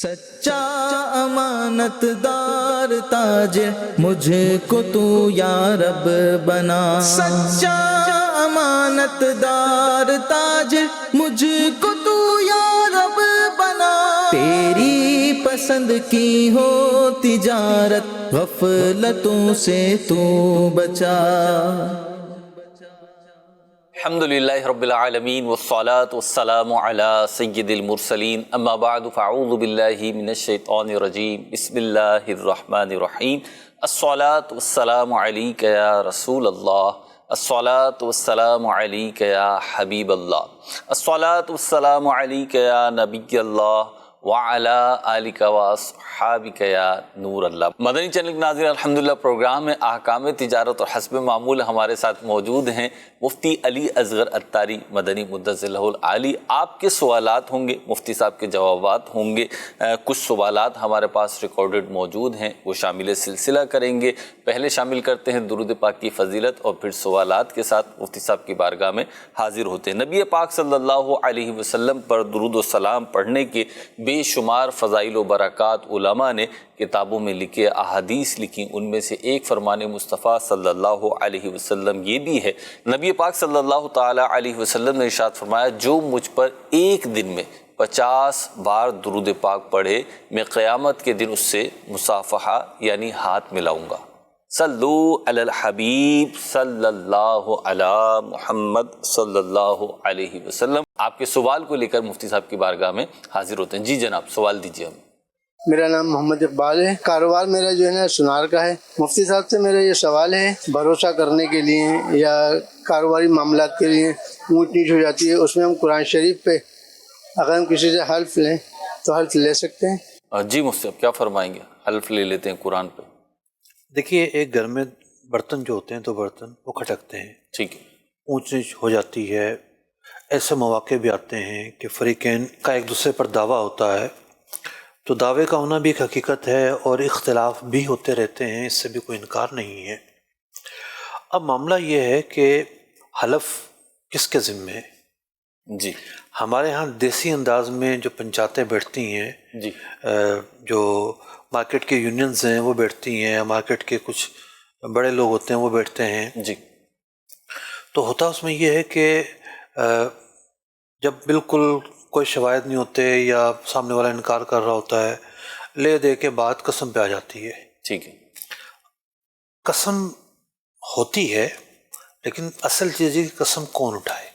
سچا امانت دار تاجر مجھے کو تو یا رب بنا، سچا امانت دار تاجر مجھے کو تو یا رب بنا، تیری پسند کی ہو تجارت غفلتوں سے تو بچا۔ الحمدللہ رب العالمین والصلاة والسلام علی سید المرسلین، اما بعد فاعوذ باللہ من الشیطان الرجیم، بسم اللہ الرحمن الرحیم۔ الصلاة والسلام علیک یا رسول اللہ، الصلاة والسلام علیک یا حبیب اللہ، الصلاة والسلام علیک یا نبی اللہ وعلی آلک واصحابک یا نور اللہ۔ مدنی چینل کے ناظرین، الحمدللہ پروگرام میں احکام تجارت اور حسب معمول ہمارے ساتھ موجود ہیں مفتی علی اصغر عطاری مدنی مدثر لہ العالی۔ آپ کے سوالات ہوں گے، مفتی صاحب کے جوابات ہوں گے، کچھ سوالات ہمارے پاس ریکارڈڈ موجود ہیں، وہ شامل سلسلہ کریں گے۔ پہلے شامل کرتے ہیں درود پاک کی فضیلت اور پھر سوالات کے ساتھ مفتی صاحب کی بارگاہ میں حاضر ہوتے ہیں۔ نبی پاک صلی اللہ علیہ وسلم پر درود و سلام پڑھنے کے بے شمار فضائل و برکات علماء نے کتابوں میں لکھے، احادیث لکھی، ان میں سے ایک فرمان مصطفیٰ صلی اللہ علیہ وسلم یہ بھی ہے۔ نبی پاک صلی اللہ تعالی علیہ وسلم نے ارشاد فرمایا، جو مجھ پر ایک دن میں 50 بار درود پاک پڑھے، میں قیامت کے دن اس سے مصافحہ یعنی ہاتھ ملاؤں گا۔ صلو علی الحبیب صلی اللہ علی محمد صلی اللہ علیہ وسلم۔ آپ کے سوال کو لے کر مفتی صاحب کی بارگاہ میں حاضر ہوتے ہیں۔ جی جناب، سوال دیجیے ہمیں۔ میرا نام محمد اقبال ہے، کاروبار میرا جو ہے نا سنار کا ہے۔ مفتی صاحب سے میرا یہ سوال ہے، بھروسہ کرنے کے لیے یا کاروباری معاملات کے لیے اونچ نیچ ہو جاتی ہے، اس میں ہم قرآن شریف پہ اگر ہم کسی سے حلف لیں تو حلف لے سکتے ہیں؟ جی مفتی صاحب کیا فرمائیں گے؟ حلف لے لیتے ہیں قرآن پہ۔ دیکھیے، ایک گھر میں برتن جو ہوتے ہیں تو برتن وہ کھٹکتے ہیں، ٹھیک ہے، اونچ نیچ ہو جاتی ہے۔ ایسے مواقع بھی آتے ہیں کہ فریقین کا ایک دوسرے پر دعویٰ ہوتا ہے، تو دعوے کا ہونا بھی ایک حقیقت ہے اور اختلاف بھی ہوتے رہتے ہیں، اس سے بھی کوئی انکار نہیں ہے۔ اب معاملہ یہ ہے کہ حلف کس کے ذمے ہے؟ جی ہمارے ہاں دیسی انداز میں جو پنچایتیں بیٹھتی ہیں، جی جو مارکیٹ کے یونینز ہیں وہ بیٹھتی ہیں، مارکیٹ کے کچھ بڑے لوگ ہوتے ہیں وہ بیٹھتے ہیں، جی تو ہوتا اس میں یہ ہے کہ جب بالکل کوئی شواہد نہیں ہوتے یا سامنے والا انکار کر رہا ہوتا ہے، لے دے کے بات قسم پہ آ جاتی ہے۔ ٹھیک ہے، قسم ہوتی ہے، لیکن اصل چیز ہے کہ قسم کون اٹھائے۔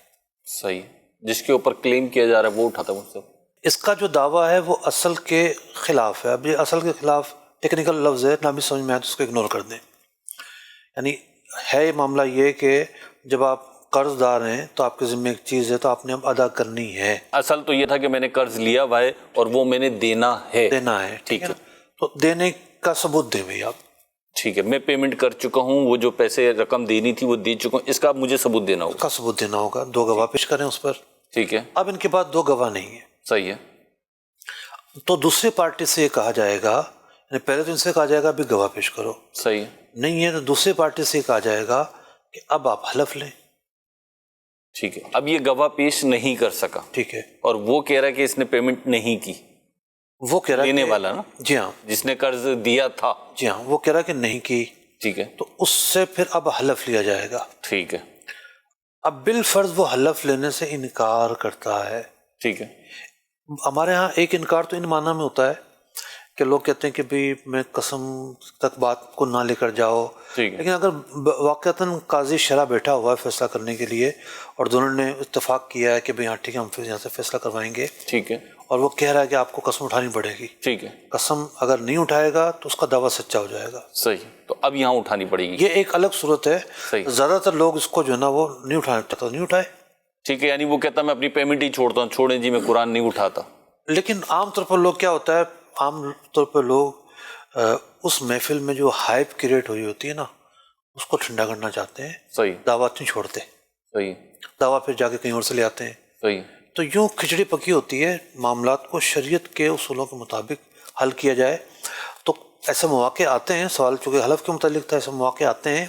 صحیح، جس کے اوپر کلیم کیا جا رہا ہے وہ اٹھاتا ہے مجھ سے۔ اس کا جو دعویٰ ہے وہ اصل کے خلاف ہے۔ اب یہ اصل کے خلاف ٹیکنیکل لفظ ہے، نہ بھی سمجھ میں آئے تو اس کو اگنور کر دیں۔ یعنی ہے یہ معاملہ یہ کہ جب آپ قرض دار ہیں تو آپ کے ذمہ ایک چیز ہے تو آپ نے اب ادا کرنی ہے۔ اصل تو یہ تھا کہ میں نے قرض لیا ہوا ہے اور وہ میں نے دینا ہے۔ دینا ہے، ٹھیک ہے، تو دینے کا ثبوت دیں بھائی آپ۔ ٹھیک ہے، میں پیمنٹ کر چکا ہوں، وہ جو پیسے رقم دینی تھی وہ دے چکا ہوں، اس کا مجھے ثبوت دینا اس ہوگا۔ کا ثبوت دینا ہوگا، 2 گواہ پیش کریں اس پر۔ ٹھیک ہے، اب ان کے بعد 2 گواہ نہیں ہیں، صحیح ہے، تو دوسری پارٹی سے یہ کہا جائے گا، یعنی پہلے تو ان سے کہا جائے گا ابھی گواہ پیش کرو، صحیح ہے، نہیں ہے تو دوسری پارٹی سے یہ کہا جائے گا کہ اب آپ حلف لیں۔ ٹھیک ہے۔ اب یہ گواہ پیش نہیں کر سکا ٹھیک ہے، اور وہ کہہ رہا ہے کہ اس نے پیمنٹ نہیں کی، وہ کہہ رہا ہے دینے کہ والا نا، جی ہاں، جس نے قرض دیا تھا۔ جی ہاں، وہ کہہ رہا ہے کہ نہیں کی، ٹھیک ہے، تو اس سے پھر اب حلف لیا جائے گا۔ ٹھیک ہے، اب بالفرض وہ حلف لینے سے انکار کرتا ہے۔ ٹھیک ہے، ہمارے ہاں ایک انکار تو ان معنی میں ہوتا ہے کہ لوگ کہتے ہیں کہ بھی میں قسم تک بات کو نہ لے کر جاؤ، ٹھیک ہے، لیکن اگر واقعتاً قاضی شرح بیٹھا ہوا ہے فیصلہ کرنے کے لیے اور دونوں نے اتفاق کیا ہے کہ بھئی ہاں ٹھیک ہے ہم یہاں سے فیصلہ کروائیں گے، ٹھیک ہے، اور وہ کہہ رہا ہے کہ آپ کو قسم اٹھانی پڑے گی، ٹھیک ہے، قسم اگر نہیں اٹھائے گا تو اس کا دعویٰ سچا ہو جائے گا۔ صحیح، تو اب یہاں اٹھانی پڑے گی۔ یہ ایک الگ صورت ہے، صحیح، زیادہ تر لوگ اس کو جو ہے نا وہ نہیں اٹھانا چاہتے، نہیں اٹھائے، ٹھیک ہے، یعنی وہ کہتا میں اپنی پیمنٹ ہی چھوڑتا ہوں، چھوڑیں جی میں قرآن نہیں اٹھاتا۔ لیکن عام طور پر لوگ کیا ہوتا ہے، عام طور پر لوگ اس محفل میں جو ہائپ کریٹ ہوئی ہوتی ہے نا اس کو ٹھنڈا کرنا چاہتے ہیں، صحیح، دعویٰ نہیں چھوڑتے، صحیح، دعویٰ پھر جا کے کہیں اور سے لے آتے ہیں، صحیح، تو یوں کھچڑی پکی ہوتی ہے۔ معاملات کو شریعت کے اصولوں کے مطابق حل کیا جائے تو ایسے مواقع آتے ہیں، سوال چونکہ حلف کے متعلق تھا، ایسے مواقع آتے ہیں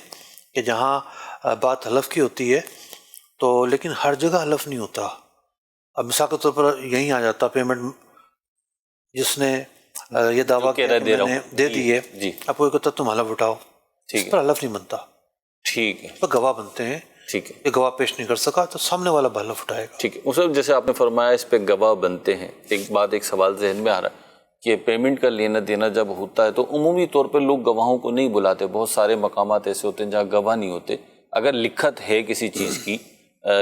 کہ جہاں بات حلف کی ہوتی ہے تو لیکن ہر جگہ حلف نہیں ہوتا۔ اب مثال کے طور پر یہیں آ جاتا پیمنٹ، جس نے یہ دعویٰ کیا کہ میں نے دے دی ہے، جی آپ کو کہتا تم حلف اٹھاؤ، ٹھیک اس پر حلف نہیں بنتا، ٹھیک ہے پر گواہ بنتے ہیں، ٹھیک ہے یہ گواہ پیش نہیں کر سکا تو سامنے والا حلف اٹھائے گا۔ ٹھیک ہے مصعب، جیسے آپ نے فرمایا اس پہ گواہ بنتے ہیں، ایک سوال ذہن میں آ رہا ہے کہ پیمنٹ کا لینا دینا جب ہوتا ہے تو عمومی طور پہ لوگ گواہوں کو نہیں بلاتے، بہت سارے مقامات ایسے ہوتے ہیں جہاں گواہ نہیں ہوتے، اگر لکھت ہے کسی چیز کی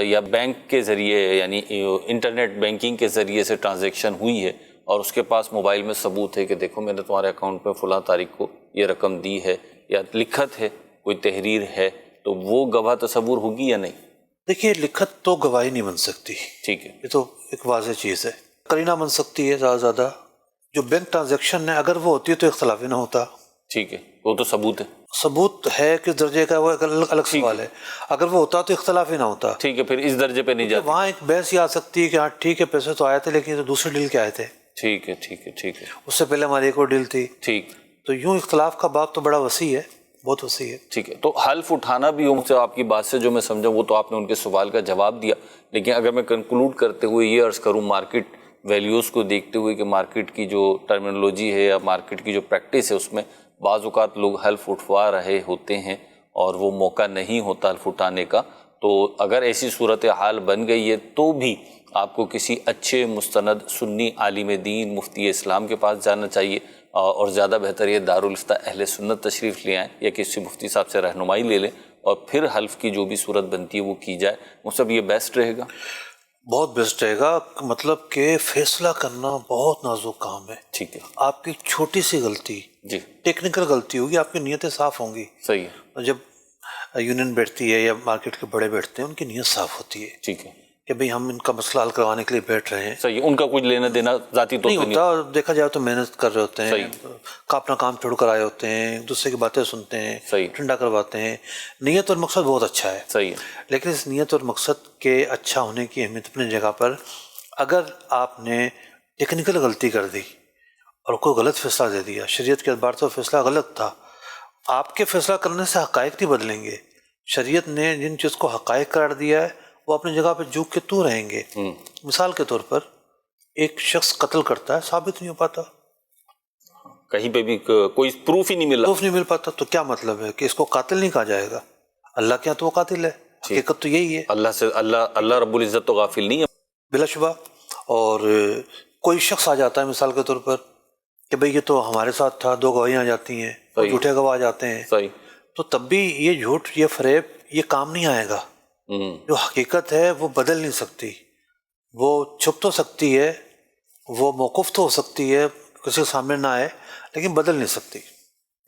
یا بینک کے ذریعے یعنی انٹرنیٹ بینکنگ کے ذریعے سے ٹرانزیکشن ہوئی ہے اور اس کے پاس موبائل میں ثبوت ہے کہ دیکھو میں نے تمہارے اکاؤنٹ میں فلاں تاریخ کو یہ رقم دی ہے، یا لکھت ہے کوئی تحریر ہے، تو وہ گواہ تصور ہوگی یا نہیں؟ دیکھیے لکھت تو گواہی نہیں بن سکتی، ٹھیک ہے یہ تو ایک واضح چیز ہے، قرینہ بن سکتی ہے زیادہ زیادہ، جو بینک ٹرانزیکشن ہے اگر وہ ہوتی ہے تو اختلاف ہی نہ ہوتا، ٹھیک ہے وہ تو ثبوت ہے، ثبوت ہے کس درجے کا وہ ایک الگ سوال ہے، اگر وہ ہوتا تو اختلاف ہی نہ ہوتا، ٹھیک ہے پھر اس درجے پہ نہیں جاتی، وہاں ایک بحث یہ آ سکتی ہے کہ ہاں ٹھیک ہے پیسے تو آئے تھے لیکن یہ تو دوسرے ڈیل کے آئے تھے، ٹھیک ہے ٹھیک ہے ٹھیک ہے اس سے پہلے ہماری ایک اور ڈیل تھی، ٹھیک تو یوں اختلاف کا باب تو بڑا وسیع ہے، بہت وسیع ہے۔ ٹھیک ہے، تو حلف اٹھانا بھی ان سے آپ کی بات سے جو میں سمجھا وہ تو آپ نے ان کے سوال کا جواب دیا، لیکن اگر میں کنکلوڈ کرتے ہوئے یہ عرض کروں مارکیٹ ویلیوز کو دیکھتے ہوئے کہ مارکیٹ کی جو ٹرمینالوجی ہے یا مارکیٹ کی جو پریکٹس ہے اس میں بعض اوقات لوگ حلف اٹھوا رہے ہوتے ہیں اور وہ موقع نہیں ہوتا حلف اٹھانے کا، تو اگر ایسی صورتحال بن گئی ہے تو بھی آپ کو کسی اچھے مستند سنی عالم دین مفتی اسلام کے پاس جانا چاہیے، اور زیادہ بہتر یہ دارالفتہ اہل سنت تشریف لے آئیں یا کسی مفتی صاحب سے رہنمائی لے لیں اور پھر حلف کی جو بھی صورت بنتی ہے وہ کی جائے، وہ سب یہ بیسٹ رہے گا؟ بہت بیسٹ رہے گا، مطلب کہ فیصلہ کرنا بہت نازک کام ہے، ٹھیک ہے آپ کی چھوٹی سی غلطی جی ٹیکنیکل غلطی ہوگی، آپ کی نیتیں صاف ہوں گی، صحیح ہے اور جب یونین بیٹھتی ہے یا مارکیٹ کے بڑے بیٹھتے ہیں ان کی نیت صاف ہوتی ہے ٹھیک ہے کہ بھئی ہم ان کا مسئلہ حل کروانے کے لیے بیٹھ رہے ہیں، صحیح ہے، ان کا کچھ لینا دینا ذاتی طور نہیں پہ ہوتا، اور دیکھا جائے تو محنت کر رہے ہوتے ہیں، صحیح اپنا کام چھوڑ کر آئے ہوتے ہیں، ایک دوسرے کی باتیں سنتے ہیں، صحیح ٹھنڈا کرواتے ہیں، نیت اور مقصد بہت اچھا ہے، صحیح ہے لیکن اس نیت اور مقصد کے اچھا ہونے کی اہمیت اپنی جگہ پر، اگر آپ نے ٹیکنیکل غلطی کر دی اور کوئی غلط فیصلہ دے دیا، شریعت کے اعتبار سے وہ فیصلہ غلط تھا، آپ کے فیصلہ کرنے سے حقائق نہیں بدلیں گے، شریعت نے جن چیز کو حقائق قرار دیا ہے وہ اپنی جگہ پہ جھک کے تو رہیں گے۔ مثال کے طور پر ایک شخص قتل کرتا ہے، ثابت نہیں ہو پاتا، کہیں پہ بھی کوئی پروف ہی نہیں ملا، پروف نہیں مل پاتا، تو کیا مطلب ہے کہ اس کو قاتل نہیں کہا جائے گا؟ اللہ کے یہاں تو وہ قاتل ہے، حقیقت تو یہی ہے اللہ سے اللہ رب العزت تو غافل نہیں ہے، بلا شبہ۔ اور کوئی شخص آ جاتا ہے مثال کے طور پر کہ بھئی یہ تو ہمارے ساتھ تھا، دو گواہیاں آ جاتی ہیں، صحیح جھوٹے گواہ آ جاتے ہیں، صحیح تو تب بھی یہ جھوٹ، یہ فریب، یہ کام نہیں آئے گا، جو حقیقت ہے وہ بدل نہیں سکتی، وہ چھپ تو سکتی ہے، وہ موقف تو ہو سکتی ہے، کسی کے سامنے نہ آئے، لیکن بدل نہیں سکتی۔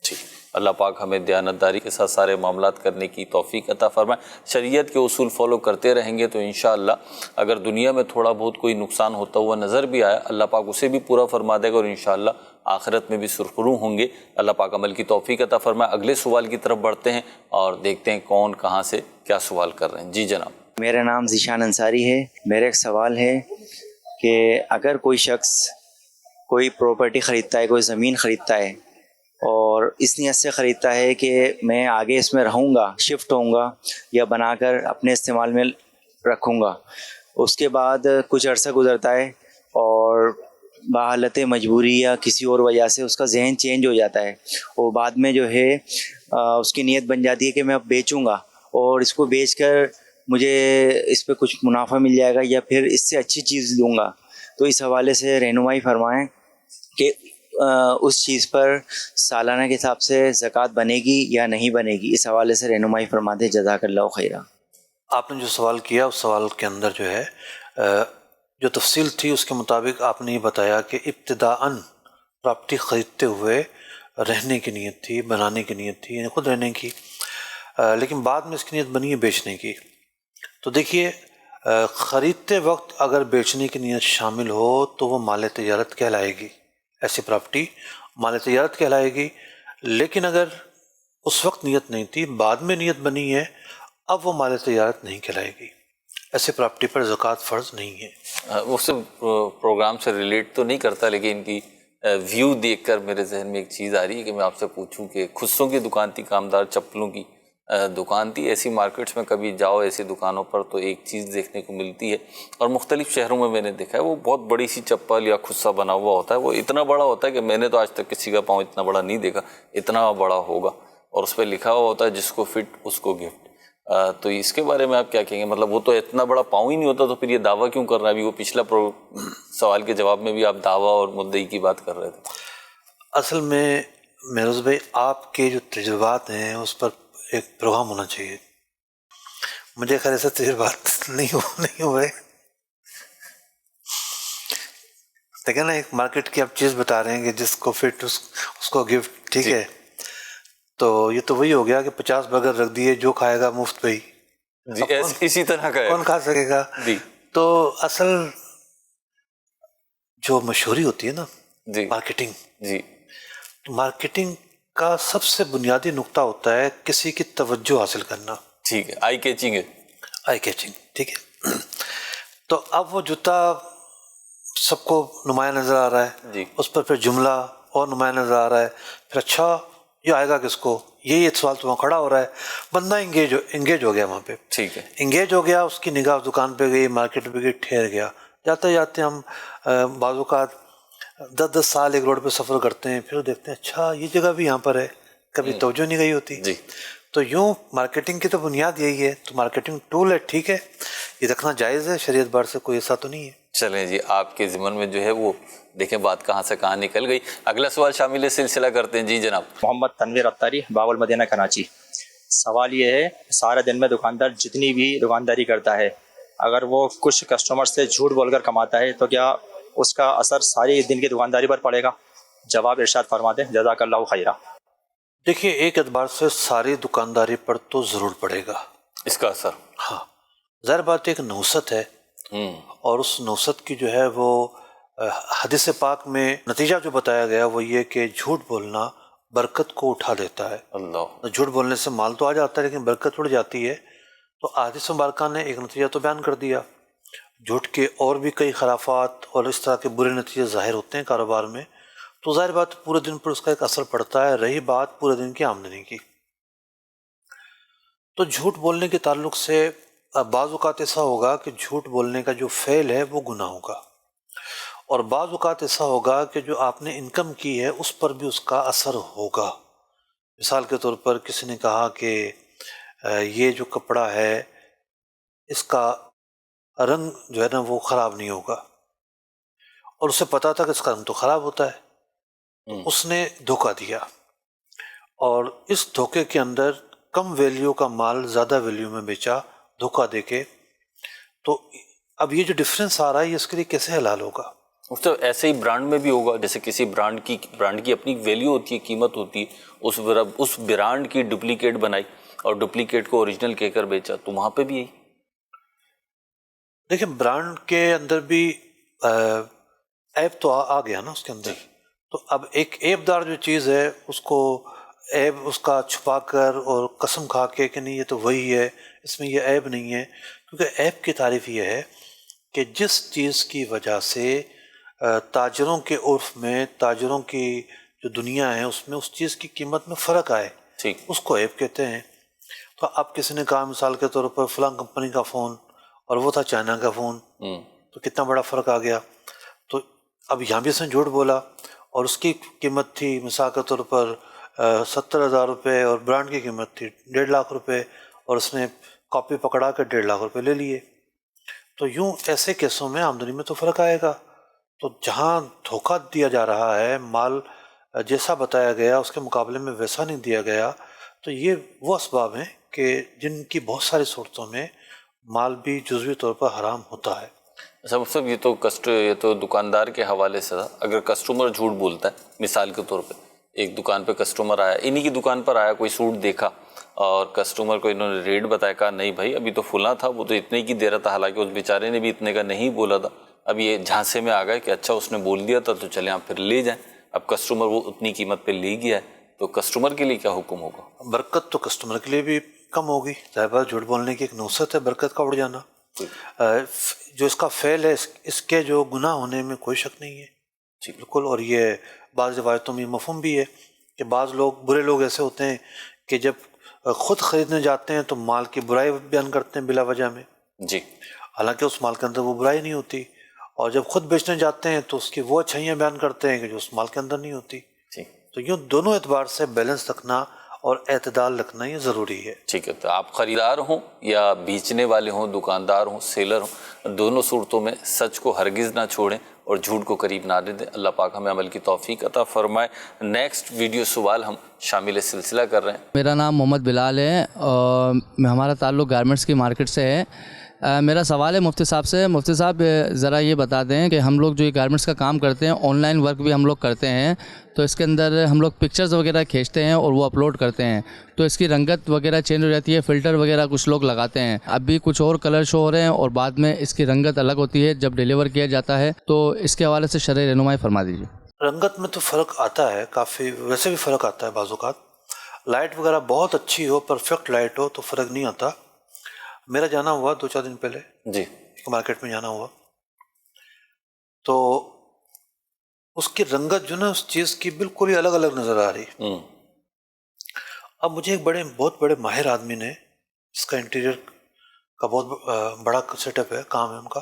ٹھیک، اللہ پاک ہمیں دیانتداری کے ساتھ سارے معاملات کرنے کی توفیق عطا فرمائے، شریعت کے اصول فالو کرتے رہیں گے تو انشاءاللہ اگر دنیا میں تھوڑا بہت کوئی نقصان ہوتا ہوا نظر بھی آیا اللہ پاک اسے بھی پورا فرما دے گا، اور انشاءاللہ آخرت میں بھی سرخرو ہوں گے۔ اللہ پاک عمل کی توفیق عطا فرمائے۔ اگلے سوال کی طرف بڑھتے ہیں اور دیکھتے ہیں کون کہاں سے کیا سوال کر رہے ہیں۔ جی جناب۔ میرا نام ذیشان انصاری ہے۔ میرا ایک سوال ہے کہ اگر کوئی شخص کوئی پراپرٹی خریدتا ہے، کوئی زمین خریدتا ہے اور اس نیت سے خریدتا ہے کہ میں آگے اس میں رہوں گا، شفٹ ہوں گا یا بنا کر اپنے استعمال میں رکھوں گا، اس کے بعد کچھ عرصہ گزرتا ہے اور بحالت مجبوری یا کسی اور وجہ سے اس کا ذہن چینج ہو جاتا ہے، اور بعد میں جو ہے اس کی نیت بن جاتی ہے کہ میں اب بیچوں گا اور اس کو بیچ کر مجھے اس پہ کچھ منافع مل جائے گا یا پھر اس سے اچھی چیز لوں گا، تو اس حوالے سے رہنمائی فرمائیں کہ اس چیز پر سالانہ کے حساب سے زکوٰۃ بنے گی یا نہیں بنے گی، اس حوالے سے رہنمائی فرما دیں، جزاک اللہ خیرہ۔ آپ نے جو سوال کیا اس سوال کے اندر جو ہے جو تفصیل تھی اس کے مطابق آپ نے یہ بتایا کہ ابتداءً پراپرٹی خریدتے ہوئے رہنے کی نیت تھی، بنانے کی نیت تھی، یعنی خود رہنے کی، لیکن بعد میں اس کی نیت بنی ہے بیچنے کی۔ تو دیکھیے خریدتے وقت اگر بیچنے کی نیت شامل ہو تو وہ مال تجارت کہلائے گی، ایسی پراپرٹی مال تجارت کہلائے گی، لیکن اگر اس وقت نیت نہیں تھی، بعد میں نیت بنی ہے، اب وہ مال تجارت نہیں کہلائے گی، ایسی پراپرٹی پر زکوٰۃ فرض نہیں ہے۔ وہ سے پروگرام سے ریلیٹ تو نہیں کرتا، لیکن ان کی ویو دیکھ کر میرے ذہن میں ایک چیز آ رہی ہے کہ میں آپ سے پوچھوں کہ خصوں کی دکان تھی کامدار چپلوں کی، دکان تھی. ایسی مارکیٹس میں کبھی جاؤ ایسی دکانوں پر تو ایک چیز دیکھنے کو ملتی ہے، اور مختلف شہروں میں نے دیکھا ہے، وہ بہت بڑی سی چپل یا خصہ بنا ہوا ہوتا ہے. وہ اتنا بڑا ہوتا ہے کہ میں نے تو آج تک کسی کا پاؤں اتنا بڑا نہیں دیکھا، اتنا بڑا ہوگا، اور اس پہ لکھا ہوا ہوتا ہے جس کو فٹ اس کو گفٹ. تو اس کے بارے میں آپ کیا کہیں گے؟ مطلب وہ تو اتنا بڑا پاؤں ہی نہیں ہوتا تو پھر یہ دعویٰ کیوں کر رہا ہے؟ ابھی وہ پچھلا سوال کے جواب میں بھی آپ دعویٰ اور مدعی کی بات کر رہے تھے. اصل میں مہروز بھائی آپ کے جو تجربات ہیں اس پر ایک پروگرام ہونا چاہیے. مجھے خیر ایسے تجربات نہیں ہوئے. دیکھیں نا، ایک مارکیٹ کی آپ چیز بتا رہے ہیں کہ جس کو فٹ اس کو گفٹ، ٹھیک ہے. تو یہ تو وہی ہو گیا کہ 50 برگر رکھ دیے، جو کھائے گا مفت پہ ہی. جی اسی طرح کا کون کھا سکے گا؟ جی. تو اصل جو مشہوری ہوتی ہے نا، جی مارکیٹنگ، جی، مارکیٹنگ کا سب سے بنیادی نقطہ ہوتا ہے کسی کی توجہ حاصل کرنا. ٹھیک ہے، آئی کیچنگ ہے. آئی کیچنگ، ٹھیک ہے. تو اب وہ جوتا سب کو نمایاں نظر آ رہا ہے، جی. اس پر پھر جملہ اور نمایاں نظر آ رہا ہے. پھر اچھا یہ آئے گا کس کو، یہی ایک سوال تو وہاں کھڑا ہو رہا ہے. بندہ انگیج ہو گیا وہاں پہ، ٹھیک ہے، انگیج ہو گیا. اس کی نگاہ اس دکان پہ گئی، مارکیٹ پہ گئی، ٹھہر گیا. جاتے جاتے ہم بعض اوقات 10 سال ایک روڈ پہ سفر کرتے ہیں، پھر دیکھتے ہیں اچھا یہ جگہ بھی یہاں پر ہے، کبھی توجہ نہیں گئی ہوتی. جی. تو یوں مارکیٹنگ کی تو بنیاد یہی ہے. تو مارکیٹنگ ٹول ہے، ٹھیک ہے، یہ رکھنا جائز ہے، شریعت بار سے کوئی ایسا تو نہیں ہے. چلیں جی، آپ کے ذمن میں جو ہے وہ دیکھیں بات کہاں سے کہاں نکل گئی. اگلا سوال شامل سلسلہ کرتے ہیں. جی جناب. محمد تنویر اتاری، باب المدینہ کراچی. سوال یہ ہے، سارے دن میں دکاندار جتنی بھی دکانداری کرتا ہے، اگر وہ کچھ کسٹمر سے جھوٹ بول کر کماتا ہے تو کیا اس کا اثر ساری دن کی دکانداری پر پڑے گا؟ جواب ارشاد فرما دیں، جزاک اللہ خیرہ. دیکھیے، ایک اعتبار سے ساری دکانداری پر تو ضرور پڑے گا اس کا اثر. ہاں، ظاہر بات ایک نوست ہے، اور اس نوست کی جو ہے وہ حدیث پاک میں نتیجہ جو بتایا گیا وہ یہ کہ جھوٹ بولنا برکت کو اٹھا دیتا ہے. اللہ. جھوٹ بولنے سے مال تو آ جاتا ہے لیکن برکت اڑ جاتی ہے. تو حدیث مبارکہ نے ایک نتیجہ تو بیان کر دیا. جھوٹ کے اور بھی کئی خرافات اور اس طرح کے برے نتیجے ظاہر ہوتے ہیں کاروبار میں. تو ظاہر بات پورے دن پر اس کا ایک اثر پڑتا ہے. رہی بات پورے دن کی آمدنی کی، تو جھوٹ بولنے کے تعلق سے بعض اوقات ایسا ہوگا کہ جھوٹ بولنے کا جو فعل ہے وہ گناہ ہوگا، اور بعض اوقات ایسا ہوگا کہ جو آپ نے انکم کی ہے اس پر بھی اس کا اثر ہوگا. مثال کے طور پر کسی نے کہا کہ یہ جو کپڑا ہے اس کا رنگ جو ہے نا وہ خراب نہیں ہوگا، اور اسے پتا تھا کہ اس کا رنگ تو خراب ہوتا ہے. تو اس نے دھوکہ دیا، اور اس دھوکے کے اندر کم ویلیو کا مال زیادہ ویلیو میں بیچا دھوکہ دے کے. تو اب یہ جو ڈفرینس آ رہا ہے یہ اس کے لیے کیسے حلال ہوگا؟ تو ایسے ہی برانڈ میں بھی ہوگا، جیسے کسی برانڈ کی اپنی ویلیو ہوتی ہے، قیمت ہوتی ہے، اس برانڈ کی ڈپلیکیٹ بنائی اور ڈپلیکیٹ کو اوریجنل کہہ کر بیچا، تو وہاں پہ بھی یہی. دیکھیں، برانڈ کے اندر بھی عیب تو آ گیا نا اس کے اندر. تو اب ایک عیب دار جو چیز ہے اس کو عیب اس کا چھپا کر اور قسم کھا کے کہ نہیں یہ تو وہی ہے، اس میں یہ عیب نہیں ہے. کیونکہ عیب کی تعریف یہ ہے کہ جس چیز کی وجہ سے تاجروں کے عرف میں، تاجروں کی جو دنیا ہے اس میں اس چیز کی قیمت میں فرق آئے، ٹھیک، اس کو عیب کہتے ہیں. تو اب کسی نے کہا مثال کے طور پر فلاں کمپنی کا فون اور وہ تھا چائنا کا فون، تو کتنا بڑا فرق آ گیا. تو اب یہاں بھی اس نے جھوٹ بولا، اور اس کی قیمت تھی مثال کے طور پر 70,000 روپے، اور برانڈ کی قیمت تھی 1.5 لاکھ روپے، اور اس نے کاپی پکڑا کے 1.5 لاکھ روپے لے لیے. تو یوں ایسے کیسوں میں آمدنی میں تو فرق آئے گا. تو جہاں دھوکہ دیا جا رہا ہے، مال جیسا بتایا گیا اس کے مقابلے میں ویسا نہیں دیا گیا، تو یہ وہ اسباب ہیں کہ جن کی بہت ساری صورتوں میں مال بھی جزوی طور پر حرام ہوتا ہے. سب یہ تو دکاندار کے حوالے سے تھا. اگر کسٹمر جھوٹ بولتا ہے، مثال کے طور پہ ایک دکان پہ کسٹمر آیا، انہی کی دکان پر آیا، کوئی سوٹ دیکھا اور کسٹمر کو انہوں نے ریٹ بتایا، کہا نہیں بھائی ابھی تو فلاں تھا، وہ تو اتنے کی دے رہا تھا، حالانکہ اس بیچارے نے بھی اتنے کا نہیں بولا تھا. اب یہ جھانسے میں آ گئے کہ اچھا اس نے بول دیا تھا تو چلیں آپ پھر لے جائیں. اب کسٹمر وہ اتنی قیمت پہ لے گیا ہے، تو کسٹمر کے لیے کیا حکم ہوگا؟ برکت تو کسٹمر کے لیے بھی کم ہوگی. ظاہر بات جھوٹ بولنے کی ایک نوست ہے برکت کا اڑ جانا. جو اس کا فعل ہے اس کے جو گناہ ہونے میں کوئی شک نہیں ہے. جی بالکل. اور یہ بعض روایتوں میں مفہوم بھی ہے کہ بعض لوگ، برے لوگ ایسے ہوتے ہیں کہ جب خود خریدنے جاتے ہیں تو مال کی برائی بیان کرتے ہیں بلا وجہ میں، جی حالانکہ اس مال کے اندر وہ برائی نہیں ہوتی، اور جب خود بیچنے جاتے ہیں تو اس کی وہ اچھائیاں بیان کرتے ہیں کہ جو اس مال کے اندر نہیں ہوتی۔ جی تو یوں دونوں اعتبار سے بیلنس رکھنا اور اعتدال رکھنا یہ ضروری ہے۔ ٹھیک ہے، تو آپ خریدار ہوں یا بیچنے والے ہوں، دکاندار ہوں، سیلر ہوں، دونوں صورتوں میں سچ کو ہرگز نہ چھوڑیں اور جھوٹ کو قریب نہ دیں۔ اللہ پاک ہمیں عمل کی توفیق عطا فرمائے۔ نیکسٹ ویڈیو سوال ہم شامل سلسلہ کر رہے ہیں۔ میرا نام محمد بلال ہے اور ہمارا تعلق گارمنٹس کی مارکیٹ سے ہے۔ میرا سوال ہے مفتی صاحب سے۔ مفتی صاحب ذرا یہ بتا دیں کہ ہم لوگ جو یہ گارمنٹس کا کام کرتے ہیں، آن لائن ورک بھی ہم لوگ کرتے ہیں، تو اس کے اندر ہم لوگ پکچرز وغیرہ کھینچتے ہیں اور وہ اپلوڈ کرتے ہیں، تو اس کی رنگت وغیرہ چینج ہو جاتی ہے، فلٹر وغیرہ کچھ لوگ لگاتے ہیں، اب بھی کچھ اور کلر شو ہو رہے ہیں اور بعد میں اس کی رنگت الگ ہوتی ہے جب ڈیلیور کیا جاتا ہے، تو اس کے حوالے سے شرعی رہنمائی فرما دیجیے۔ رنگت میں تو فرق آتا ہے کافی، ویسے بھی فرق آتا ہے بعض اوقات، لائٹ وغیرہ بہت اچھی ہو، پرفیکٹ لائٹ ہو تو فرق نہیں آتا۔ میرا جانا ہوا 2-4 دن پہلے جی ایک مارکیٹ میں جانا ہوا، تو اس کی رنگت جو نا اس چیز کی بالکل ہی الگ الگ نظر آ رہی۔ اب مجھے ایک بہت بڑے ماہر آدمی نے، اس کا انٹیریئر کا بہت بڑا سیٹ اپ ہے، کام ہے ان کا،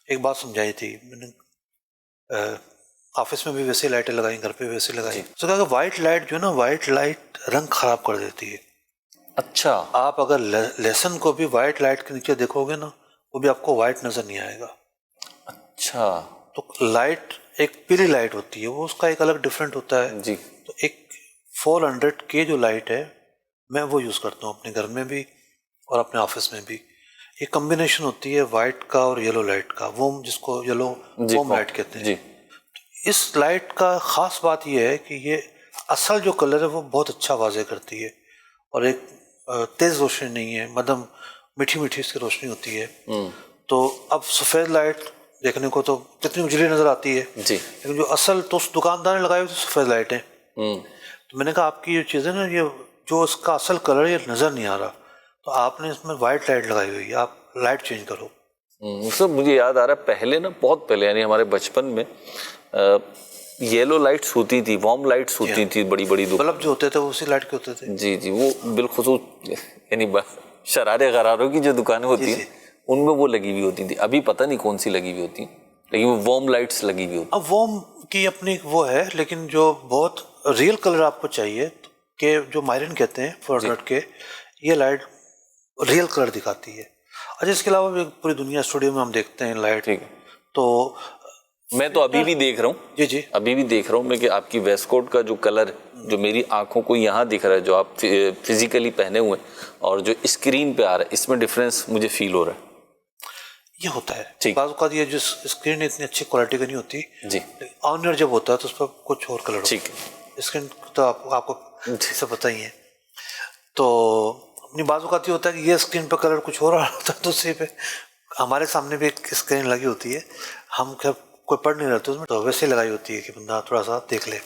ایک بات سمجھائی تھی۔ میں نے آفس میں بھی ویسے لائٹیں لگائیں، گھر پہ ویسے لگائی، تو کہا کہ وائٹ لائٹ جو ہے نا، وائٹ لائٹ رنگ خراب کر دیتی ہے۔ اچھا، آپ اگر لہسن کو بھی وائٹ لائٹ کے نیچے دیکھو گے نا، وہ بھی آپ کو وائٹ نظر نہیں آئے گا۔ اچھا تو لائٹ ایک پیلی لائٹ ہوتی ہے، وہ اس کا ایک الگ ڈفرینٹ ہوتا ہے۔ جی تو ایک 400 جو لائٹ ہے میں وہ یوز کرتا ہوں اپنے گھر میں بھی اور اپنے آفس میں بھی۔ یہ کمبینیشن ہوتی ہے وائٹ کا اور یلو لائٹ کا، ووم جس کو یلو ووم لائٹ کہتے ہیں۔ جی اس لائٹ کا خاص بات یہ ہے کہ یہ اصل جو کلر ہے وہ بہت اچھا واضح کرتی ہے، اور ایک تیز روشنی نہیں ہے، مدھم میٹھی میٹھی اس کی روشنی ہوتی ہے۔ تو اب سفید لائٹ دیکھنے کو تو کتنی اجلی نظر آتی ہے، جی لیکن جو اصل تو اس دکاندار نے لگائی ہوئی تھی سفید لائٹیں، تو میں نے کہا آپ کی یہ چیزیں نا، یہ جو اس کا اصل کلر یہ نظر نہیں آ رہا، تو آپ نے اس میں وائٹ لائٹ لگائی ہوئی ہے، آپ لائٹ چینج کرو۔ سر مجھے یاد آ رہا ہے پہلے نا، بہت پہلے یعنی ہمارے بچپن میں یلو لائٹس ہوتی تھی، وارم لائٹس ہوتی تھی، بڑی بڑی بلب جو ہوتے تھے وہ اسی لائٹ کے ہوتے تھے۔ جی جی، وہ بالخصوص یعنی شرارے غراروں کی جو دکانیں ہوتی ہیں ان میں وہ لگی ہوئی ہوتی تھی، ابھی پتہ نہیں کون سی لگی ہوئی ہوتی، لیکن وہ وارم لائٹس لگی ہوئی ہوتی۔ اب وارم کی اپنی وہ ہے، لیکن جو بہت ریئل کلر آپ کو چاہیے کہ جو مائرن کہتے ہیں 400 کے، یہ لائٹ ریئل کلر دکھاتی ہے۔ اچھا، اس کے علاوہ بھی پوری دنیا اسٹوڈیو میں ہم دیکھتے ہیں لائٹ، تو میں تو ابھی بھی دیکھ رہا ہوں، جی ابھی بھی دیکھ رہا ہوں میں کہ آپ کی ویسٹ کوٹ کا جو کلر جو میری آنکھوں کو یہاں دکھ رہا ہے، جو آپ فزیکلی پہنے ہوئے اور جو اسکرین پہ آ رہا ہے، اس میں ڈفرینس مجھے فیل ہو رہا ہے۔ یہ ہوتا ہے بعض اوقات، یہ جو اسکرین اتنی اچھی کوالٹی کا نہیں ہوتی، جی آنر جب ہوتا ہے تو اس پر کچھ اور کلر ٹھیک ہے، اسکرین تو آپ کو سے پتہ ہی ہے۔ تو اپنی بعض اوقات یہ ہوتا ہے کہ یہ اسکرین پہ کلر کچھ اور آ رہا ہوتا ہے، دوسری پہ ہمارے سامنے بھی ایک اسکرین لگی ہوتی ہے، ہم کوئی پڑھ نہیں رہتے اس میں، تو ویسے لگائی ہوتی ہے کہ بندہ تھوڑا سا دیکھ لے۔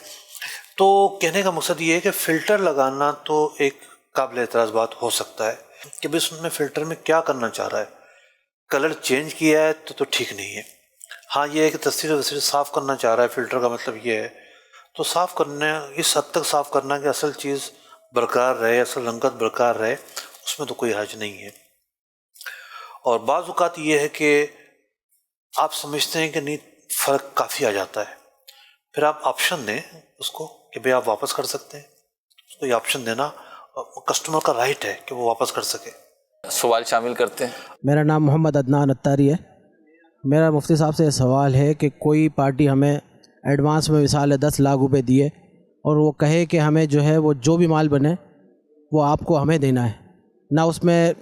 تو کہنے کا مقصد یہ ہے کہ فلٹر لگانا تو ایک قابل اعتراض بات ہو سکتا ہے کہ بھئی اس میں فلٹر میں کیا کرنا چاہ رہا ہے، کلر چینج کیا ہے تو ٹھیک نہیں ہے۔ ہاں یہ ہے کہ تصویر صاف کرنا چاہ رہا ہے، فلٹر کا مطلب یہ ہے، تو صاف کرنا اس حد تک صاف کرنا کہ اصل چیز برقرار رہے، اصل رنگت برقرار رہے، اس میں تو کوئی حرج نہیں ہے۔ اور بعض اوقات یہ ہے کہ آپ سمجھتے ہیں کہ نہیں فرق کافی آ جاتا ہے، پھر آپ آپشن دیں اس کو کہ بھئی آپ واپس کر سکتے ہیں، اس کو یہ آپشن دینا کسٹمر کا رائٹ ہے کہ وہ واپس کر سکے۔ سوال شامل کرتے ہیں۔ میرا نام محمد عدنان اتاری ہے۔ میرا مفتی صاحب سے سوال ہے کہ کوئی پارٹی ہمیں ایڈوانس میں مثال ہے 10 لاکھ روپے دیے اور وہ کہے کہ ہمیں جو ہے وہ جو بھی مال بنے وہ آپ کو ہمیں دینا ہے، نہ اس میں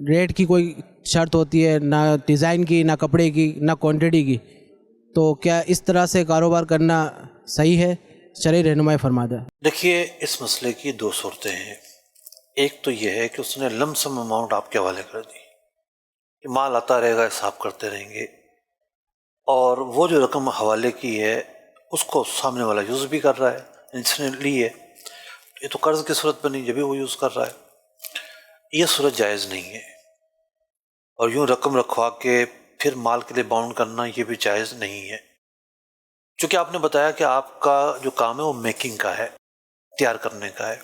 ریٹ کی کوئی شرط ہوتی ہے، نہ ڈیزائن کی، نہ کپڑے کی، نہ کوانٹٹی کی، تو کیا اس طرح سے کاروبار کرنا صحیح ہے؟ شرعی رہنمائی فرما دیں۔ دیکھیے اس مسئلے کی دو صورتیں ہیں، ایک تو یہ ہے کہ اس نے لم سم اماؤنٹ آپ کے حوالے کر دی کہ مال آتا رہے گا، حساب کرتے رہیں گے، اور وہ جو رقم حوالے کی ہے اس کو سامنے والا یوز بھی کر رہا ہے، جس نے لی ہے، یہ تو قرض کی صورت بنی جبھی وہ یوز کر رہا ہے، یہ صورت جائز نہیں ہے۔ اور یوں رقم رکھوا کے پھر مال کے لیے باؤنڈ کرنا یہ بھی جائز نہیں ہے، چونکہ آپ نے بتایا کہ آپ کا جو کام ہے وہ میکنگ کا ہے، تیار کرنے کا ہے،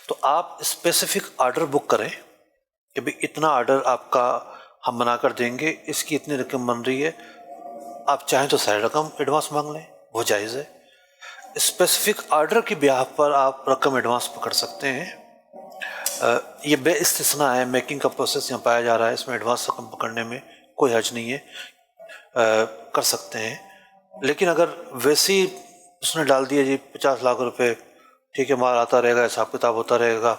تو آپ اسپیسیفک آرڈر بک کریں کہ بھئی اتنا آرڈر آپ کا ہم بنا کر دیں گے، اس کی اتنی رقم بن رہی ہے، آپ چاہیں تو ساری رقم ایڈوانس مانگ لیں، وہ جائز ہے۔ اسپیسیفک آرڈر کی بیاہ پر آپ رقم ایڈوانس پکڑ سکتے ہیں۔ یہ بے استثناء ہے، میکنگ کا پروسیس یہاں پایا جا رہا ہے، اس میں ایڈوانس رقم پکڑنے میں کوئی حرج نہیں ہے، کر سکتے ہیں۔ لیکن اگر ویسے ہی اس نے ڈال دیا جی 50 لاکھ روپے، ٹھیک ہے مال آتا رہے گا، حساب کتاب ہوتا رہے گا،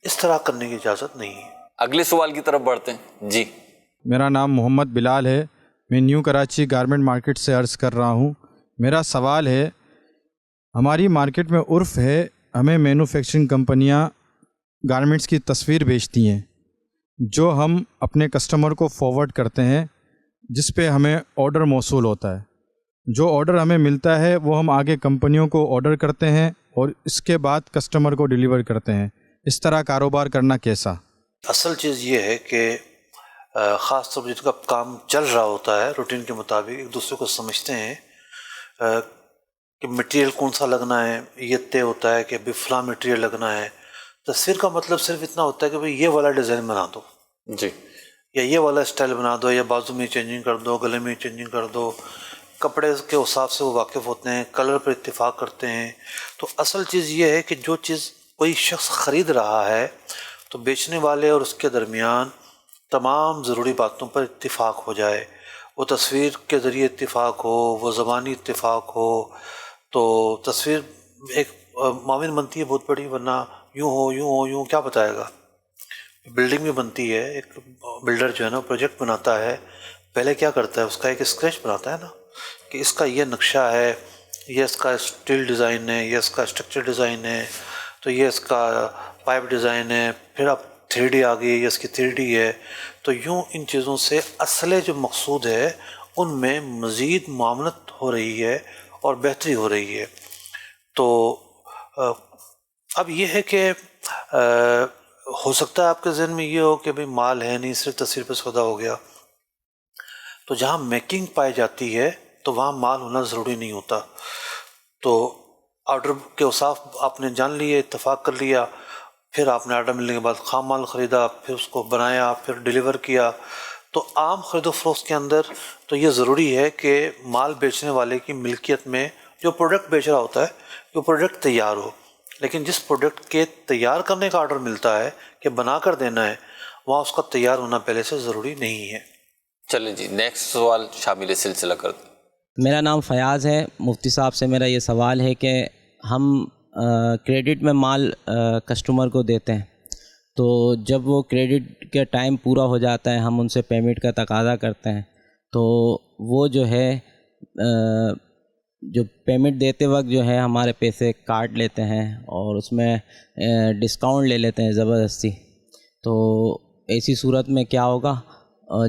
اس طرح کرنے کی اجازت نہیں ہے۔ اگلے سوال کی طرف بڑھتے ہیں جی۔ میرا نام محمد بلال ہے، میں نیو کراچی گارمنٹ مارکیٹ سے عرض کر رہا ہوں۔ میرا سوال ہے، ہماری مارکیٹ میں عرف ہے ہمیں مینوفیکچرنگ کمپنیاں گارمنٹس کی تصویر بھیجتی ہیں جو ہم اپنے کسٹمر کو فارورڈ کرتے ہیں، جس پہ ہمیں آرڈر موصول ہوتا ہے۔ جو آرڈر ہمیں ملتا ہے وہ ہم آگے کمپنیوں کو آرڈر کرتے ہیں اور اس کے بعد کسٹمر کو ڈیلیور کرتے ہیں۔ اس طرح کاروبار کرنا کیسا؟ اصل چیز یہ ہے کہ خاص طور پر جن کا کام چل رہا ہوتا ہے روٹین کے مطابق ایک دوسرے کو سمجھتے ہیں کہ مٹیریل کون سا لگنا ہے، یہ طے ہوتا ہے کہ ابھی فلاں مٹیریل لگنا ہے۔ تصویر کا مطلب صرف اتنا ہوتا ہے کہ بھئی یہ والا ڈیزائن بنا دو جی، یا یہ والا اسٹائل بنا دو، یا بازو میں چینجنگ کر دو، گلے میں چینجنگ کر دو۔ کپڑے کے حساب سے وہ واقف ہوتے ہیں، کلر پر اتفاق کرتے ہیں۔ تو اصل چیز یہ ہے کہ جو چیز کوئی شخص خرید رہا ہے تو بیچنے والے اور اس کے درمیان تمام ضروری باتوں پر اتفاق ہو جائے، وہ تصویر کے ذریعے اتفاق ہو، وہ زبانی اتفاق ہو، تو تصویر ایک معاون بنتی ہے بہت بڑی، ورنہ یوں ہو یوں ہو یوں کیا بتائے گا۔ بلڈنگ بھی بنتی ہے، ایک بلڈر جو ہے نا پروجیکٹ بناتا ہے، پہلے کیا کرتا ہے اس کا ایک اسکیچ بناتا ہے نا کہ اس کا یہ نقشہ ہے، یہ اس کا اسٹیل ڈیزائن ہے، یہ اس کا اسٹرکچر ڈیزائن ہے، تو یہ اس کا پائپ ڈیزائن ہے، پھر اب 3D آ گئی، یہ اس کی 3D ہے۔ تو یوں ان چیزوں سے اصل جو مقصود ہے ان میں مزید معاونت ہو رہی ہے اور بہتری ہو رہی ہے۔ تو اب یہ ہے کہ ہو سکتا ہے آپ کے ذہن میں یہ ہو کہ بھئی مال ہے نہیں، صرف تصویر پہ سودا ہو گیا۔ تو جہاں میکنگ پائی جاتی ہے تو وہاں مال ہونا ضروری نہیں ہوتا۔ تو آرڈر کے اوصاف آپ نے جان لیے، اتفاق کر لیا، پھر آپ نے آرڈر ملنے کے بعد خام مال خریدا، پھر اس کو بنایا، پھر ڈیلیور کیا۔ تو عام خرید و فروخت کے اندر تو یہ ضروری ہے کہ مال بیچنے والے کی ملکیت میں جو پروڈکٹ بیچ رہا ہوتا ہے وہ پروڈکٹ تیار ہو، لیکن جس پروڈکٹ کے تیار کرنے کا آرڈر ملتا ہے کہ بنا کر دینا ہے، وہاں اس کا تیار ہونا پہلے سے ضروری نہیں ہے۔ چلیں جی نیکسٹ سوال شامل سلسلہ کرتے ہیں۔ میرا نام فیاض ہے۔ مفتی صاحب سے میرا یہ سوال ہے کہ ہم کریڈٹ میں مال کسٹمر کو دیتے ہیں، تو جب وہ کریڈٹ کے ٹائم پورا ہو جاتا ہے ہم ان سے پیمنٹ کا تقاضا کرتے ہیں، تو وہ جو ہے جو پیمنٹ دیتے وقت جو ہے ہمارے پیسے کاٹ لیتے ہیں اور اس میں ڈسکاؤنٹ لے لیتے ہیں زبردستی۔ تو ایسی صورت میں کیا ہوگا؟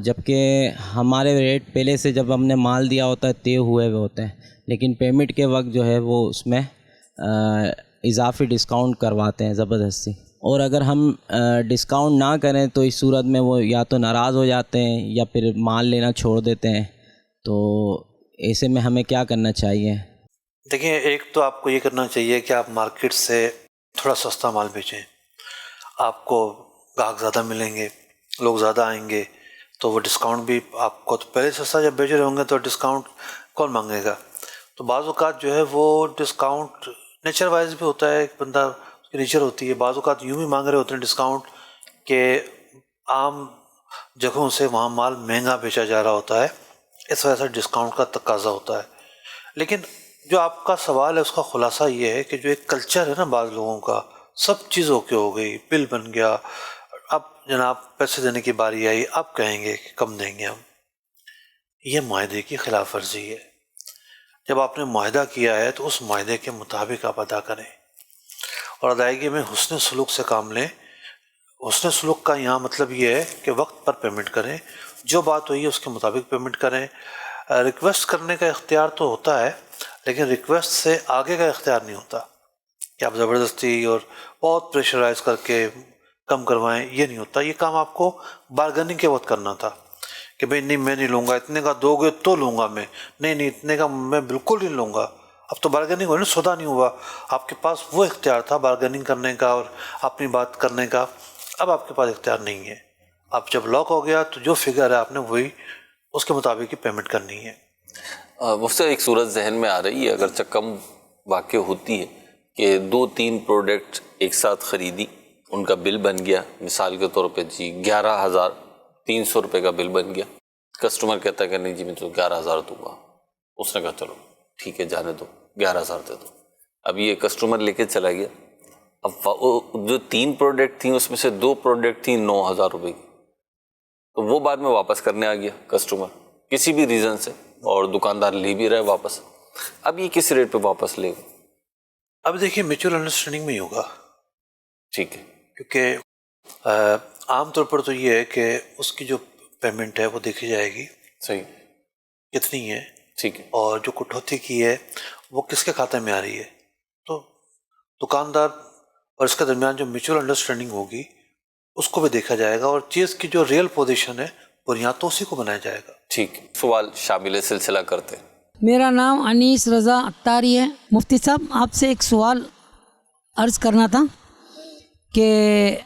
جبکہ ہمارے ریٹ پہلے سے جب ہم نے مال دیا ہوتا ہے طے ہوئے ہوئے ہوتے ہیں، لیکن پیمنٹ کے وقت جو ہے وہ اس میں اضافی ڈسکاؤنٹ کرواتے ہیں زبردستی۔ اور اگر ہم ڈسکاؤنٹ نہ کریں تو اس صورت میں وہ یا تو ناراض ہو جاتے ہیں یا پھر مال لینا چھوڑ دیتے ہیں۔ تو ایسے میں ہمیں کیا کرنا چاہیے؟ دیکھیں، ایک تو آپ کو یہ کرنا چاہیے کہ آپ مارکیٹ سے تھوڑا سستا مال بیچیں، آپ کو گاہک زیادہ ملیں گے، لوگ زیادہ آئیں گے، تو وہ ڈسکاؤنٹ بھی آپ کو، تو پہلے سستا جب بیچ رہے ہوں گے تو ڈسکاؤنٹ کون مانگے گا؟ تو بعض اوقات جو ہے وہ ڈسکاؤنٹ نیچر وائز بھی ہوتا ہے، ایک بندہ اس کی نیچر ہوتی ہے، بعض اوقات یوں بھی مانگ رہے ہوتے ہیں ڈسکاؤنٹ کہ عام جگہوں سے وہاں مال مہنگا بیچا جا رہا ہوتا ہے، اس وجہ سے ڈسکاؤنٹ کا تقاضا ہوتا ہے۔ لیکن جو آپ کا سوال ہے اس کا خلاصہ یہ ہے کہ جو ایک کلچر ہے نا بعض لوگوں کا، سب چیز اوکے ہو گئی، بل بن گیا، اب جناب پیسے دینے کی باری آئی، اب کہیں گے کہ کم دیں گے ہم، یہ معاہدے کی خلاف ورزی ہے۔ جب آپ نے معاہدہ کیا ہے تو اس معاہدے کے مطابق آپ ادا کریں، اور ادائیگی میں حسن سلوک سے کام لیں۔ حسن سلوک کا یہاں مطلب یہ ہے کہ وقت پر پیمنٹ کریں، جو بات ہوئی ہے اس کے مطابق پیمنٹ کریں۔ ریکویسٹ کرنے کا اختیار تو ہوتا ہے، لیکن ریکویسٹ سے آگے کا اختیار نہیں ہوتا کہ آپ زبردستی اور بہت پریشرائز کر کے کم کروائیں، یہ نہیں ہوتا۔ یہ کام آپ کو بارگننگ کے وقت کرنا تھا کہ بھئی نہیں میں نہیں لوں گا، اتنے کا دو گے تو لوں گا، میں نہیں اتنے کا میں بالکل نہیں لوں گا، اب تو بارگیننگ ہوئی نا، سودا نہیں ہوا. آپ کے پاس وہ اختیار تھا بارگیننگ کرنے کا اور اپنی بات کرنے کا، اب آپ کے پاس اختیار نہیں ہے. اب جب لاک ہو گیا تو جو فگر ہے آپ نے وہی اس کے مطابق ہی پیمنٹ کرنی ہے. مفتی ایک صورت ذہن میں آ رہی ہے، اگرچہ کم واقع ہوتی ہے، کہ 2-3 پروڈکٹ ایک ساتھ خریدی، ان کا بل بن گیا، مثال کے طور پہ جی 11,300 روپے کا بل بن گیا. کسٹمر کہتا ہے کہ نہیں جی میں تو 11,000 دوں گا. اس نے کہا چلو ٹھیک ہے جانے دو، 11,000 دے دو. اب یہ کسٹمر لے کے چلا گیا. اب جو 3 پروڈکٹ تھیں اس میں سے 2 پروڈکٹ تھیں 9,000 روپے کی، تو وہ بعد میں واپس کرنے آ گیا کسٹمر کسی بھی ریزن سے، اور دکاندار لے بھی رہے واپس. اب یہ کس ریٹ پہ واپس لے گا؟ اب دیکھیے میچول انڈرسٹینڈنگ میں ہی ہوگا. ٹھیک ہے، کیونکہ عام طور پر تو یہ ہے کہ اس کی جو پیمنٹ ہے وہ دیکھی جائے گی صحیح کتنی ہے، ٹھیک ہے، اور جو کٹوتی کی ہے وہ کس کے کھاتے میں آ رہی ہے. تو دکاندار اور اس کے درمیان جو میچول انڈرسٹینڈنگ ہوگی اس کو بھی دیکھا جائے گا، اور چیز کی جو ریئل پوزیشن ہے بنیاد تو اسی کو بنایا جائے گا. ٹھیک ہے. سوال شامل سلسلہ کرتے ہیں. میرا نام انیس رضا اتاری ہے. مفتی صاحب آپ سے ایک سوال عرض کرنا تھا کہ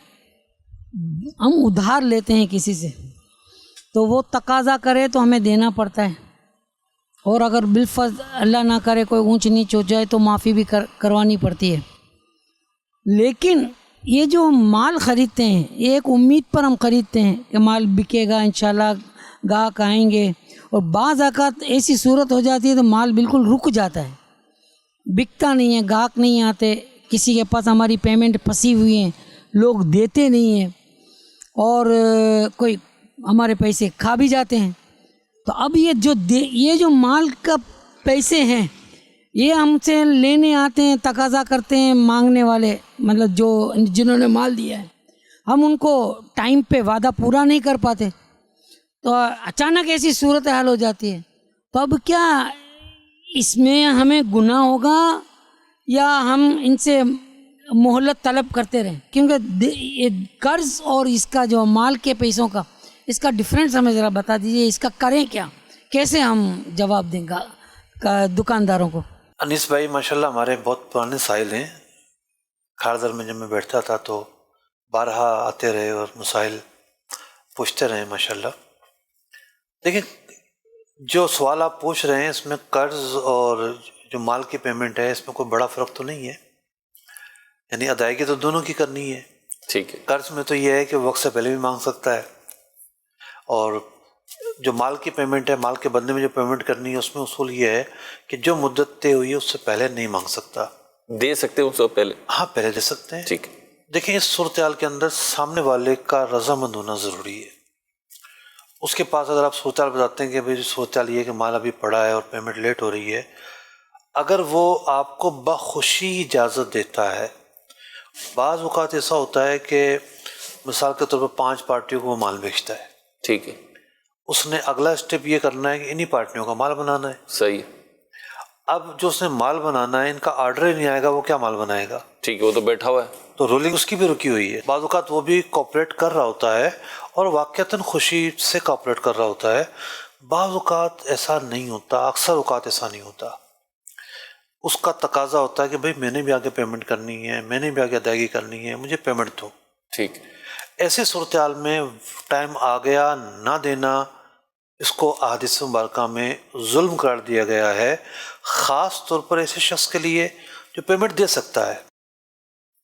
ہم ادھار لیتے ہیں کسی سے تو وہ تقاضا کرے تو ہمیں دینا پڑتا ہے، اور اگر بالفرض اللہ نہ کرے کوئی اونچ نیچ ہو جائے تو معافی بھی کروانی پڑتی ہے. لیکن یہ جو مال خریدتے ہیں یہ ایک امید پر ہم خریدتے ہیں کہ مال بکے گا انشاءاللہ، گاہک آئیں گے، اور بعض اوقات ایسی صورت ہو جاتی ہے تو مال بالکل رک جاتا ہے، بکتا نہیں ہے، گاہک نہیں آتے، کسی کے پاس ہماری پیمنٹ پھنسی ہوئی ہیں، لوگ دیتے نہیں ہیں، اور کوئی ہمارے پیسے کھا بھی جاتے ہیں. تو اب یہ جو مال کا پیسے ہیں یہ ہم سے لینے آتے ہیں، تقاضا کرتے ہیں مانگنے والے، مطلب جنہوں نے مال دیا ہے، ہم ان کو ٹائم پہ وعدہ پورا نہیں کر پاتے، تو اچانک ایسی صورت حال ہو جاتی ہے. تو اب کیا اس میں ہمیں گناہ ہوگا یا ہم ان سے مہلت طلب کرتے رہیں؟ کیونکہ یہ قرض اور اس کا جو مال کے پیسوں کا اس کا ڈفرینس ہمیں ذرا بتا دیجیے، اس کا کریں کیا، کیسے ہم جواب دیں گا دکانداروں کو؟ انیس بھائی ماشاءاللہ ہمارے بہت پرانے سائل ہیں. کھاردر میں جب میں بیٹھتا تھا تو بارہا آتے رہے اور مسائل پوچھتے رہے ماشاءاللہ. دیکھیں جو سوال آپ پوچھ رہے ہیں اس میں قرض اور جو مال کی پیمنٹ ہے اس میں کوئی بڑا فرق تو نہیں ہے، یعنی ادائیگی تو دونوں کی کرنی ہے. ٹھیک ہے. قرض میں تو یہ ہے کہ وقت سے پہلے بھی مانگ سکتا ہے، اور جو مال کی پیمنٹ ہے، مال کے بدلے میں جو پیمنٹ کرنی ہے اس میں اصول یہ ہے کہ جو مدت طے ہوئی ہے اس سے پہلے نہیں مانگ سکتا. دے سکتے ہیں اس سے پہلے؟ ہاں پہلے دے سکتے ہیں. ٹھیک ہے. دیکھیں اس صورتحال کے اندر سامنے والے کا رضامند ہونا ضروری ہے. اس کے پاس اگر آپ صورتحال بتاتے ہیں کہ بھائی صورتحال یہ ہے کہ مال ابھی پڑا ہے اور پیمنٹ لیٹ ہو رہی ہے، اگر وہ آپ کو بخوشی اجازت دیتا ہے، بعض اوقات ایسا ہوتا ہے کہ مثال کے طور پر 5 پارٹیوں کو وہ مال بیچتا ہے، ٹھیک ہے، اس نے اگلا اسٹیپ یہ کرنا ہے کہ انہی پارٹیوں کا مال بنانا ہے. صحیح. اب جو اس نے مال بنانا ہے ان کا آرڈر ہی نہیں آئے گا، وہ کیا مال بنائے گا؟ ٹھیک ہے، وہ تو بیٹھا ہوا ہے، تو رولنگ اس کی بھی رکی ہوئی ہے. بعض اوقات وہ بھی کوپریٹ کر رہا ہوتا ہے اور واقعتاً خوشی سے کوپریٹ کر رہا ہوتا ہے. بعض اوقات ایسا نہیں ہوتا، اکثر اوقات ایسا نہیں ہوتا. اس کا تقاضا ہوتا ہے کہ بھئی میں نے بھی آگے پیمنٹ کرنی ہے، میں نے بھی آگے ادائیگی کرنی ہے، مجھے پیمنٹ دو. ٹھیک. ایسے صورتحال میں ٹائم آ گیا نہ دینا، اس کو احادیث مبارکہ میں ظلم قرار دیا گیا ہے، خاص طور پر ایسے شخص کے لیے جو پیمنٹ دے سکتا ہے.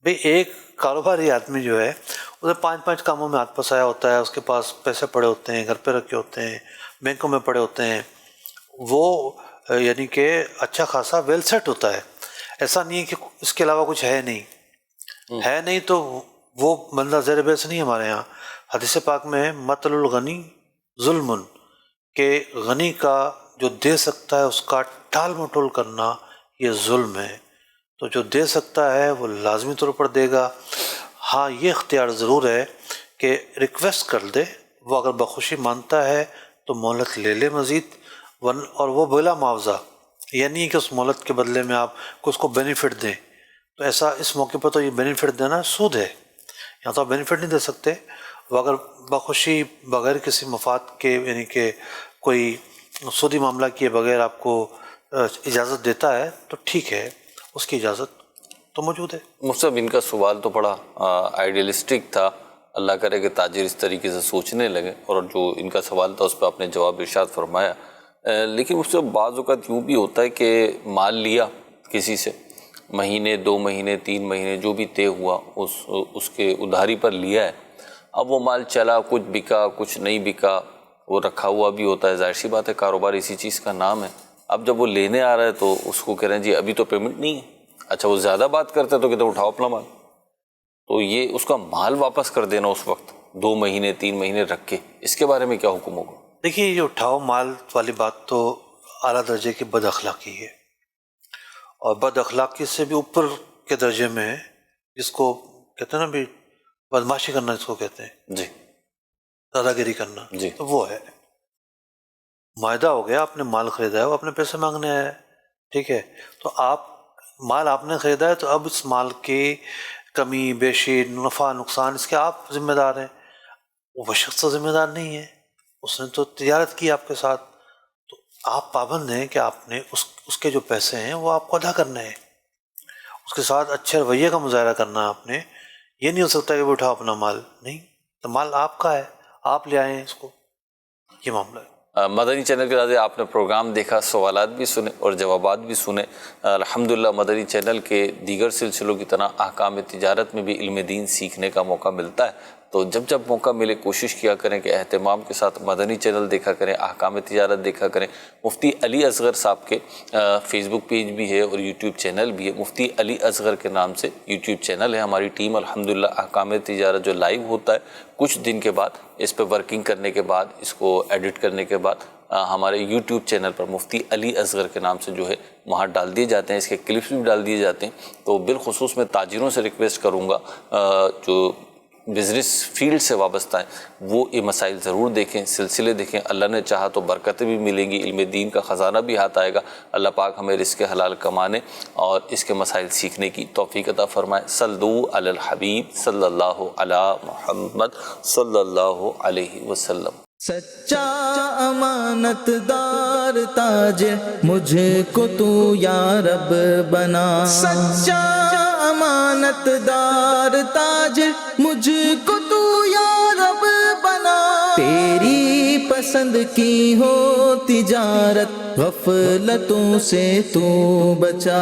بھئی ایک کاروباری آدمی جو ہے اسے 5 کاموں میں ہاتھ پھنسایا ہوتا ہے، اس کے پاس پیسے پڑے ہوتے ہیں، گھر پہ رکھے ہوتے ہیں، بینکوں میں پڑے ہوتے ہیں، وہ یعنی کہ اچھا خاصا ویل سیٹ ہوتا ہے. ایسا نہیں ہے کہ اس کے علاوہ کچھ ہے نہیں تو وہ بندہ زیر بحث نہیں. ہمارے ہاں حدیث پاک میں ہے مثل الغنی ظلم، کہ غنی کا جو دے سکتا ہے اس کا ٹال مٹول کرنا یہ ظلم ہے. تو جو دے سکتا ہے وہ لازمی طور پر دے گا. ہاں یہ اختیار ضرور ہے کہ ریکویسٹ کر دے، وہ اگر بخوشی مانتا ہے تو مہلت لے لے مزید، اور وہ بلا معاوضہ، یعنی کہ اس مہلت کے بدلے میں آپ کو اس کو بینیفٹ دیں. تو ایسا اس موقع پر تو یہ بینیفٹ دینا سود ہے، یا تو آپ بینیفٹ نہیں دے سکتے. وہ اگر بخوشی بغیر کسی مفاد کے، یعنی کہ کوئی سودی معاملہ کیے بغیر آپ کو اجازت دیتا ہے تو ٹھیک ہے، اس کی اجازت تو موجود ہے۔ مفتی صاحب ان کا سوال تو بڑا آئیڈیلسٹک تھا، اللہ کرے کہ تاجر اس طریقے سے سوچنے لگے، اور جو ان کا سوال تھا اس پہ آپ نے جواب ارشاد فرمایا۔ لیکن مفتی صاحب بعض اوقات یوں بھی ہوتا ہے کہ مال لیا کسی سے، مہینے 2 مہینے 3 مہینے جو بھی طے ہوا اس کے ادھاری پر لیا ہے، اب وہ مال چلا، کچھ بکا کچھ نہیں بکا، وہ رکھا ہوا بھی ہوتا ہے، ظاہر سی بات ہے کاروبار اسی چیز کا نام ہے۔ اب جب وہ لینے آ رہا ہے تو اس کو کہہ رہے ہیں جی ابھی تو پیمنٹ نہیں ہے۔ اچھا وہ زیادہ بات کرتے تو کہتے اٹھاؤ اپنا مال، تو یہ اس کا مال واپس کر دینا اس وقت 2 مہینے 3 مہینے رکھ کے، اس کے بارے میں کیا حکم ہوگا؟ دیکھیے یہ اٹھاؤ مال والی بات تو اعلیٰ درجے کی بد اخلاقی ہے، اور بد اخلاقی سے بھی اوپر کے درجے میں ہے، جس کو کہتے ہیں نا بھی بدماشی کرنا، جس کو کہتے ہیں جی دادا گیری کرنا، جی، تو وہ ہے۔ معاہدہ ہو گیا، آپ نے مال خریدا ہے، وہ اپنے پیسے مانگنے آیا ہے، ٹھیک ہے، تو آپ مال آپ نے خریدا ہے تو اب اس مال کی کمی بیشی نفع نقصان اس کے آپ ذمہ دار ہیں، وہ شخص تو ذمہ دار نہیں ہے، اس نے تو تجارت کی آپ کے ساتھ، تو آپ پابند ہیں کہ آپ نے اس کے جو پیسے ہیں وہ آپ کو ادا کرنے ہیں، اس کے ساتھ اچھے رویے کا مظاہرہ کرنا ہے آپ نے۔ یہ نہیں ہو سکتا کہ وہ اٹھاؤ اپنا مال، نہیں، تو مال آپ کا ہے، آپ لے آئے ہیں اس کو، یہ معاملہ ہے۔ مدنی چینل کے ناظرین آپ نے پروگرام دیکھا، سوالات بھی سنے اور جوابات بھی سنے۔ الحمدللہ مدنی چینل کے دیگر سلسلوں کی طرح احکام تجارت میں بھی علم دین سیکھنے کا موقع ملتا ہے، تو جب جب موقع ملے کوشش کیا کریں کہ اہتمام کے ساتھ مدنی چینل دیکھا کریں، احکام تجارت دیکھا کریں۔ مفتی علی اصغر صاحب کے فیس بک پیج بھی ہے اور یوٹیوب چینل بھی ہے، مفتی علی اصغر کے نام سے یوٹیوب چینل ہے۔ ہماری ٹیم الحمدللہ احکام تجارت جو لائیو ہوتا ہے کچھ دن کے بعد، اس پہ ورکنگ کرنے کے بعد، اس کو ایڈٹ کرنے کے بعد ہمارے یوٹیوب چینل پر مفتی علی اصغر کے نام سے جو ہے وہاں ڈال دیے جاتے ہیں، اس کے کلپس بھی ڈال دیے جاتے ہیں۔ تو بالخصوص میں تاجروں سے ریکویسٹ کروں گا جو بزنس فیلڈ سے وابستہ ہیں وہ یہ مسائل ضرور دیکھیں، سلسلے دیکھیں، اللہ نے چاہا تو برکتیں بھی ملیں گی، علم دین کا خزانہ بھی ہاتھ آئے گا۔ اللہ پاک ہمیں رزق حلال کمانے اور اس کے مسائل سیکھنے کی توفیق عطا فرمائے۔ صلو علی الحبیب صلی اللہ علی محمد صلی اللہ علیہ وسلم۔ سچا امانت دار تاجر مجھے کو تو یا رب بنا، سچا امانت دار تاجر مجھے کو تو یا رب بنا، تیری پسند کی ہو تجارت غفلتوں سے تو بچا۔